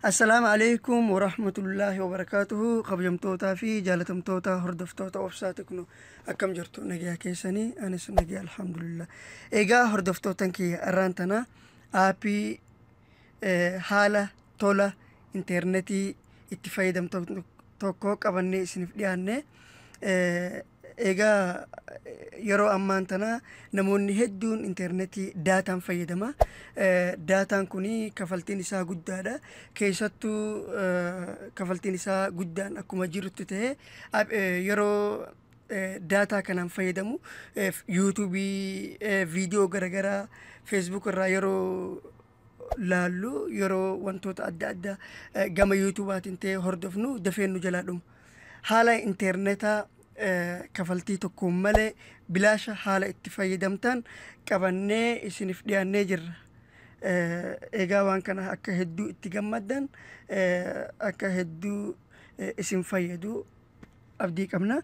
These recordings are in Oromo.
السلام عليكم ورحمة الله وبركاته. قبجمتوتا في جالتمتوتا هردفتوتا وفساتكنو أكم جرتو نجيا كيساني أنا سنجيا الحمد لله. إيجا هردفتوتا كي أرانتنا آبي حالة تولا إنترنتي اتفايدم توكوك أبني سنف ديانة egaa yeroo ammaan tana namoonni hedduun internetii daataan fayyadama. Daataan kuni kafaltiin isaa guddaadha. Keessattuu kafaltiin isaa guddaan akkuma jirutti ta'e yeroo daataa kanaan fayyadamu YouTube viidiyoo garagaraa Facebook irraa yeroo laallu yeroo wantoota adda addaa gama YouTubaatiin ta'e hordofnu dafeennu jalaa dhumu. Haala internetaa kafaltii tokko malee bilaasha haala itti fayyadamtan qabannee isinif dhiyaannee jirra. Egaa waan kana akka hedduu itti gammaddan akka hedduu isin fayyadu abdii qabna.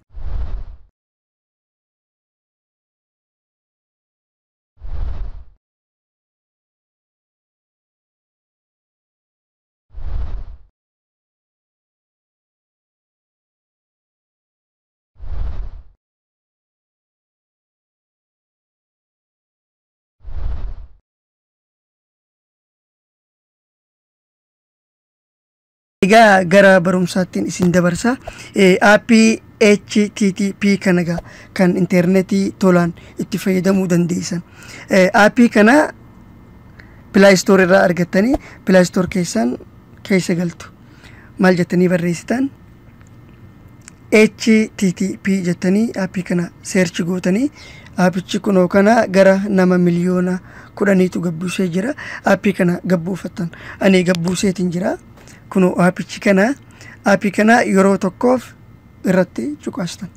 Egaa gara barumsaattiin isin dabarsa. Aappii HTTP kanaga kan internetii tolaan itti fayyadamuu dandeessan. Aappii kana Play Store irraa argattanii Play Store keessan keessa galtu. Maal jettanii barreessitan? HTTP jettanii aappii kana search gootanii aappichi kunoo kana gara nama miliyoona 10tu gabbuusee jira. Aappii kana gabbuufattan. Ani gabbuuseetiin jira. Kuno aappii kana yeroo tokkoof irratti cuqaastan.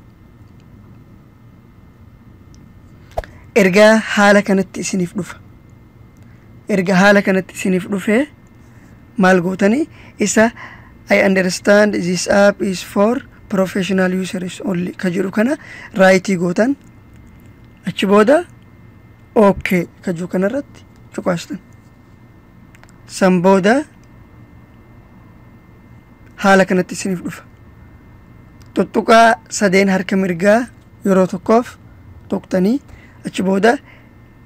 Ergaa haala kanatti isiniif dhufa. Ergaa haala kanatti isiniif dhufee maal gootanii isa I understand this app is for professional users only ka jedhu kana raayitii gootan. Achi booda okay ka jedhu kanarratti cuqaastan. San booda haala kanatti isiniif dhufa. Tuttuqaa sadeen harka mirgaa yeroo tokkoof tuqtanii achi booda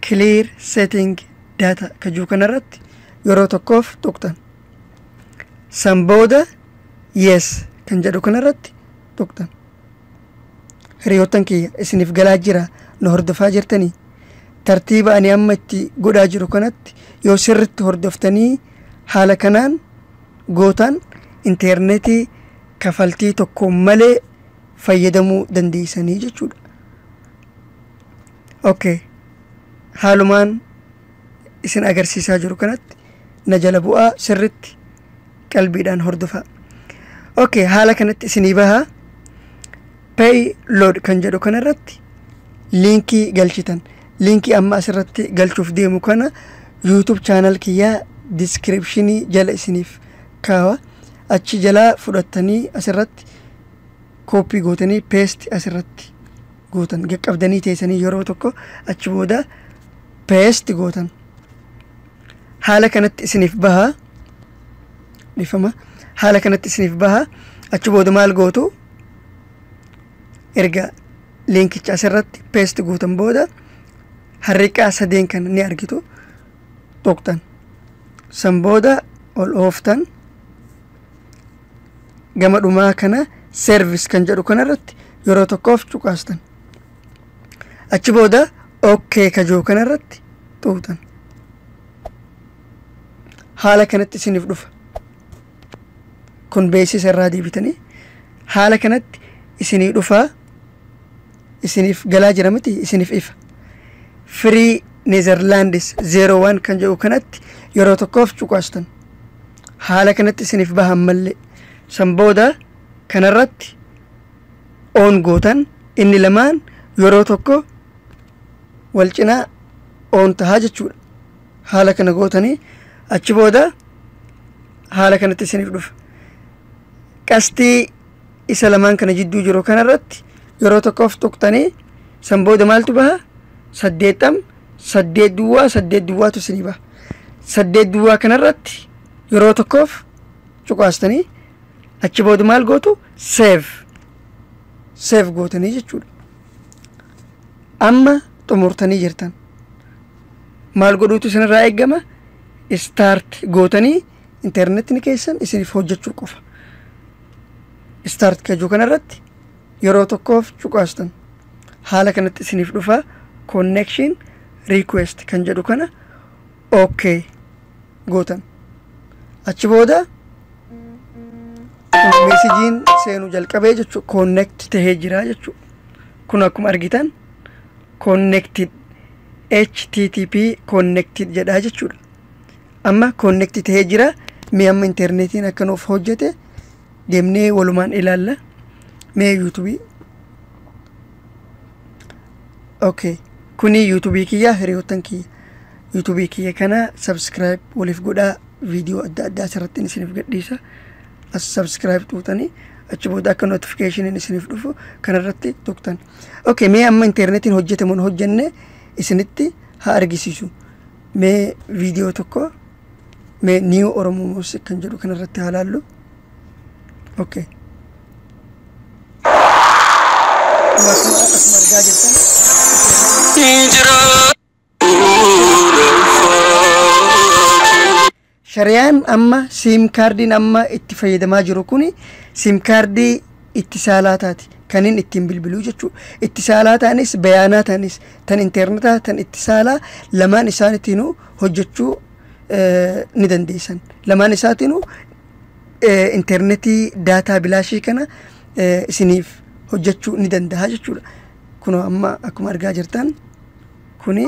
clear setting data ka jedhu kanarratti yeroo tokkoof tuqtan. San booda yes kan jedhu kanarratti tuqtan. Hiriyoottan kiyya isiniif galaa jira na hordofaa jirtanii tartiiba ani amma itti godhaa jiru kanatti yoo sirritti hordoftanii haala kanaan gootan internetii kafaltii tokko malee fayyadamuu dandeessanii jechuudha. Okay. Haalumaan isin agarsiisaa jiru kanatti na jala bu'aa sirritti qalbiidhaan hordofaa. Okay, haala kanatti isinii bahaa pay load kan jedhu kanarratti linkii galchitan. Linkii amma asirratti galchuuf deemu kana YouTube channel kiyyaa descriptionii jala isiniif kaawa. Achi jalaa fudhattanii asirratti copy gootanii paste asirratti gootan. Qaqqabdanii teessanii yeroo tokko achi booda paste gootan. Haala kanatti isiniif bahaa. Dhifama. Haala kanatti isiniif bahaa. Achi booda maal gootu? Erga linkicha asirratti paste gootan booda harriqaa sadeen kan ni argitu tuqtan. San booda ol ooftan. Gama dhumaa kana service kan jedhu kanarratti yeroo tokkoof cuqaastan. Achi booda okay ka jedhu kanarratti tuqtan. Haala kanatti isiniif dhufa. Kun beeksisa irraa deebitanii haala kanatti isinii dhufaa. Isiniif galaa jira miti isiniif ifa. Free Netherlands 01 kan jedhu kanatti yeroo tokkoof cuqaastan. Haala kanatti isiniif bahan mallee. San booda kanarratti on gootan inni lamaan yeroo tokko wal cinaa on tahaa jechuudha. Haala kana gootanii achi booda haala kanatti isiniif dhufa. Qastii isa lamaan kana jidduu jiru kanarratti yeroo tokkoof tuqtanii san booda maaltu baha? 8 duwwaatu isinii baha. 8 duwwaa kanarratti yeroo tokkoof cuqaastanii achi booda maal gootu save gootanii jechuudha. Amma xumurtanii jirtan maal godhuutu isinirraa eeggama? Start gootanii internetiin keessan isiniif hojjechuu qofa. Start kajuu kanarratti yeroo tokkoof cuqaastan haala kanatti isiniif dhufa connection request kan jedhu kana okay gootan. Achi booda meesejiin seenuu jalqabee jechuudha. Connect tahee jira jechuudha. Kun akkuma argitan connected HTTP connected jedhaa jechuudha. Amma connect tahee jira. Mee amma internetiin akka nuuf hojjete deemnee walumaan ilaalla. Mee YouTube okay kuni YouTube kiyya hiriyoottan kiyya. YouTube kiyya kana subscribe waliif godhaa. Video adda addaa asirratti isiniif gadhiisa. As subscribe tuutanii achi booda akka notification isiniif dhufu kanarratti tuqtan. Okay, mee amma internetiin hojjetamu hojjenne isinitti haa argisiisu. Mee video tokko mee New Oromo Music kan jedhu kanarratti haa laallu. Okay. Akkuma argaa jirtan Shariyaan amma sim cardin amma itti fayyadamaa jiru kuni sim cardii ittisaalaataati. Kanin ittiin bilbiluu jechuudha. Ittisaalaataanis bayaanaataanis tan internetaa tan ittisaalaa lamaan isaaniitinuu hojjechuu ni dandeessan. Lamaan isaatiinuu internetii daataa bilaashii kana isiniif hojjechuu ni danda'a jechuudha. Kun amma akkuma argaa jirtan kuni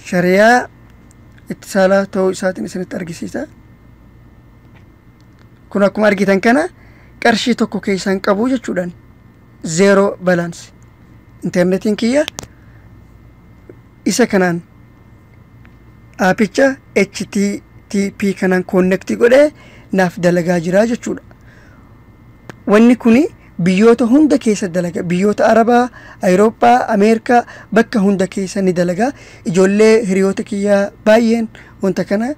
Shariyaa ittisaalaa ta'uu isaatiin isinitti argisiisa. Kun akkuma argitan kana qarshii tokko keessaan qabu jechuudhaan zero balance. Internetiin kiyya isa kanaan aapicha HTTP kanaan connect godhee naaf dalagaa jira jechuudha. Wanni kuni biyyoota hunda keessa dalaga. Biyyoota Arabaa, Awurooppaa, Ameerikaa bakka hunda keessa ni dalaga. Ijoollee hiriyoota kiyyaa baay'een wanta kana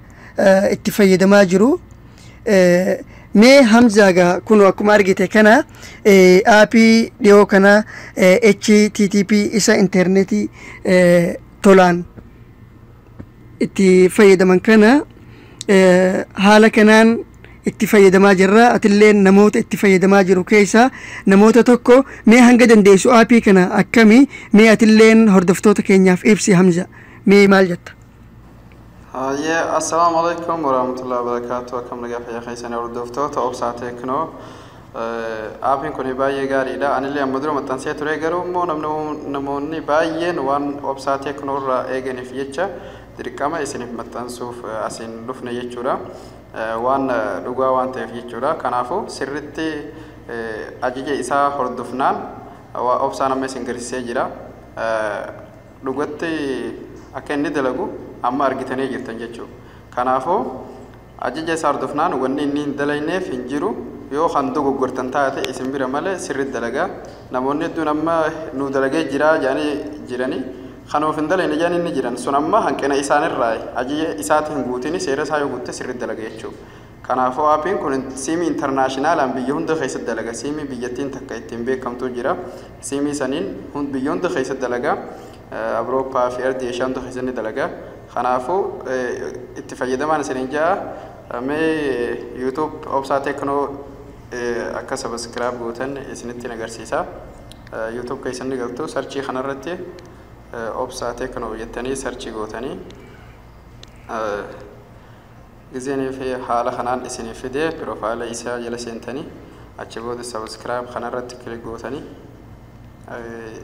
itti fayyadamaa jiru. Mee Hamzaagaa kun akkuma argite kana aapii dhiyoo kana HTTP isa internetii tolaan itti fayyadaman kana haala kanaan itti fayyadamaa jirra. Atillee namoota itti fayyadamaa jiru keessa namoota tokko mee hanga dandeessu aapii kana akkami mee atilleen hordoftoota keenyaaf ibsi Hamza. Mee maal jetta? Assalamu alaikum warahmatullahi wabarakatuh. Akkam nagaa fayyaa keessan hordoftoota obsaa teeknoo. Aapiin kun baay'ee gaariidha. Anillee amma dura maxxansee ture garuu immoo namoonni baay'een waan obsaa teeknoo irraa eeganiif jecha dirqama isiniif maxxansuuf asiin dhufne jechuudha. Waan dhugaa waan ta'eef jechuudha. Kanaafuu sirriitti ajaja isaa hordofnaan obsaan amma isin garsiisee jira. Dhugatti akka inni dalagu amma argitanii jirtan jechuudha. Kanaafuu ajaja isaa hordofnaan wanni inni hin dalayneef hin jiru. Yoo kan dogoggortan taate isin bira malee sirriitti dalagaa. Namoonni hedduun amma nu dalagee jira jiranii kanoof hin dalayne jedhanii inni jiran sun amma hanqina isaanirraa ajaja isaatiin guutini seera isaa yoo guutte sirriitti dalaga jechuudha. Kanaafuu aapiin kun siimii intarnaashinaalaan biyya hunda keessatti dalaga. Siimii biyyattiin takka ittiin beekamtu jira. Siimii saniin biyya hunda keessatti dalaga. Awurooppaa fi ardii Eeshiyaa hunda keessatti dalaga. Kanaafuu itti fayyadamaan isiniin ja'a mee YouTube obsaa teeknoo akka subscribe gootan isinitti agarsiisa. YouTube keessatti galtu sarchii kanarratti obsaa teeknoo jettanii sarchii gootanii gizeenii fi haala kanaan isiniif fidee piroofaayila isaa jala seentanii achi booda subscribe kanarratti kilik gootanii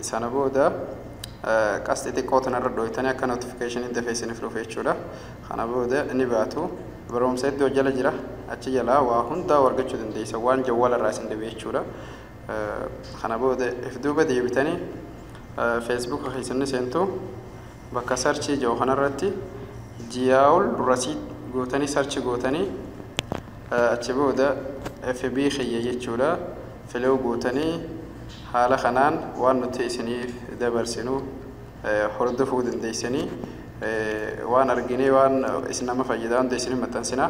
sana booda qasti xiqqoo tanarra dhooytanii akka notification dafee isiniif dhufe jechuudha. Kana booda inni baatu barumsa iddoo jala jira achi jalaa waa hundaa argachuu dandeessa waan jawwala irraa isin dhabe jechuudha. Kana booda if duuba deebitanii Facebook keessatti seentu bakka sarchii jiru kanarratti jiyaawul rasiid gootanii sarchi gootanii achi booda FB xiyya jechuudha. Filew gootanii haala kanaan waan nuti isiniif dabarsinu hordofuu dandeessanii waan arginee waan isin nama fayyadaan deessin maxxansina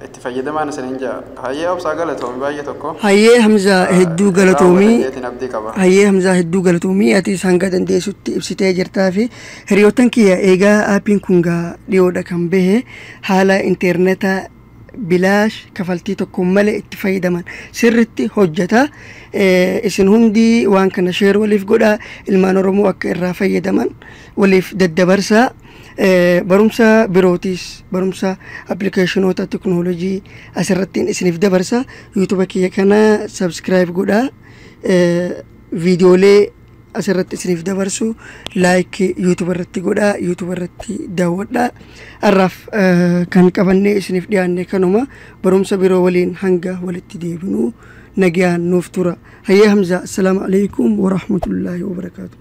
itti fayyadamaan isin jaa hayyee obsaa galatoomii baay'ee tokko hayyee Hamzaa hedduu galatoomii hayyee Hamzaa hedduu galatoomii ati hanga dandeessutti ibsitee jirtaa fi hiriyoottan kiyya eegaa aappiin kun gaa dhiyoodha kan bahe haala internetaa bilaash kafaltii tokko malee itti fayyadaman sirritti hojjeta isin hundi waan kana sheer waliif godha ilmaan Oromoo akka irraa fayyadaman waliif daddabarsaa barumsa birootis barumsa applicationoota teknoolojii asirrattiin isiniif dabarsa YouTube kiyya kana subscribe godha viidiyoolee asirratti isiniif dabarsu like YouTube irratti godha YouTube irratti daawwadha arraaf kan qabannee isiniif dhiyaanne kanuma barumsa biroo waliin hanga walitti deebinu nagayaan nuuf tura hayyee Hamzaa assalamu alaykum wa rahmatullahi wa barakatuh